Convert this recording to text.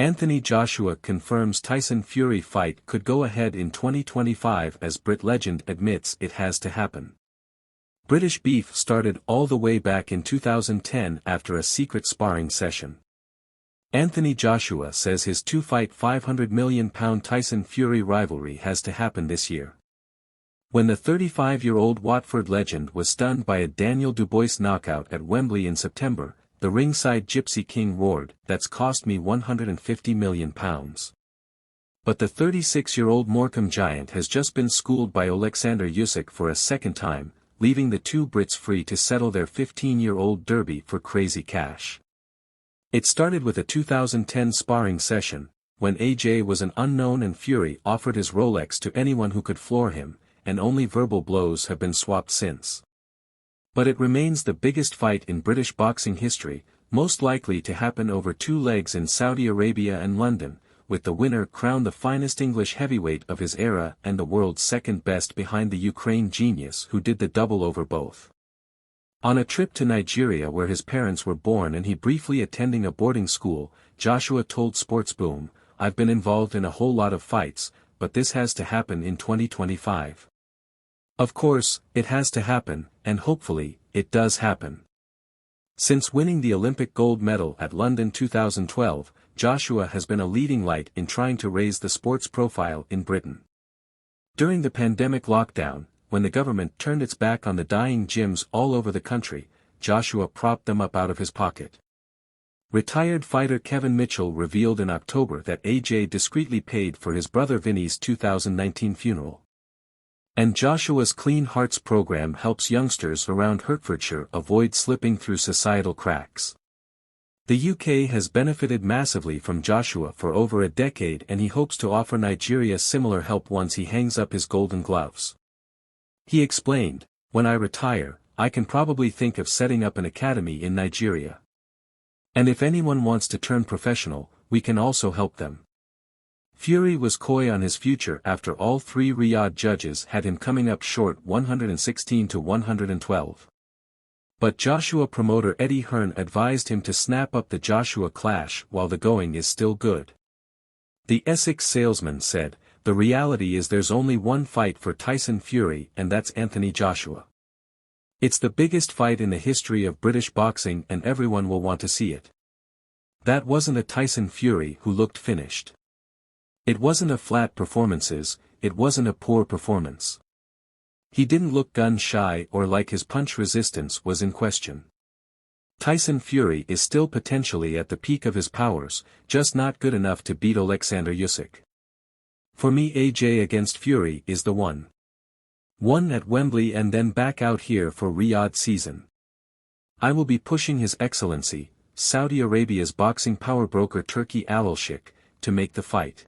Anthony Joshua confirms Tyson Fury fight could go ahead in 2025 as Brit legend admits it has to happen. British beef started all the way back in 2010 after a secret sparring session. Anthony Joshua says his two-fight £500 million Tyson Fury rivalry has to happen this year. When the 35-year-old Watford legend was stunned by a Daniel Dubois knockout at Wembley in September, the ringside Gypsy King roared, "That's cost me £150 million. But the 36-year-old Morecambe giant has just been schooled by Oleksandr Usyk for a second time, leaving the two Brits free to settle their 15-year-old derby for crazy cash. It started with a 2010 sparring session, when AJ was an unknown and Fury offered his Rolex to anyone who could floor him, and only verbal blows have been swapped since. But it remains the biggest fight in British boxing history, most likely to happen over two legs in Saudi Arabia and London, with the winner crowned the finest English heavyweight of his era and the world's second best behind the Ukraine genius who did the double over both. On a trip to Nigeria where his parents were born and he briefly attending a boarding school, Joshua told Sportsboom, "I've been involved in a whole lot of fights, but this has to happen in 2025. Of course, it has to happen, and hopefully, it does happen." Since winning the Olympic gold medal at London 2012, Joshua has been a leading light in trying to raise the sports profile in Britain. During the pandemic lockdown, when the government turned its back on the dying gyms all over the country, Joshua propped them up out of his pocket. Retired fighter Kevin Mitchell revealed in October that AJ discreetly paid for his brother Vinny's 2019 funeral. And Joshua's Clean Hearts program helps youngsters around Hertfordshire avoid slipping through societal cracks. The UK has benefited massively from Joshua for over a decade and he hopes to offer Nigeria similar help once he hangs up his golden gloves. He explained, "When I retire, I can probably think of setting up an academy in Nigeria. And if anyone wants to turn professional, we can also help them." Fury was coy on his future after all three Riyadh judges had him coming up short 116 to 112. But Joshua promoter Eddie Hearn advised him to snap up the Joshua clash while the going is still good. The Essex salesman said, "The reality is there's only one fight for Tyson Fury and that's Anthony Joshua. It's the biggest fight in the history of British boxing and everyone will want to see it." That wasn't a Tyson Fury who looked finished. It wasn't a flat performances, it wasn't a poor performance. He didn't look gun-shy or like his punch resistance was in question. Tyson Fury is still potentially at the peak of his powers, just not good enough to beat Oleksandr Usyk. For me AJ against Fury is the one. One at Wembley and then back out here for Riyadh season. I will be pushing His Excellency, Saudi Arabia's boxing power broker Turki Al-Sheikh, to make the fight.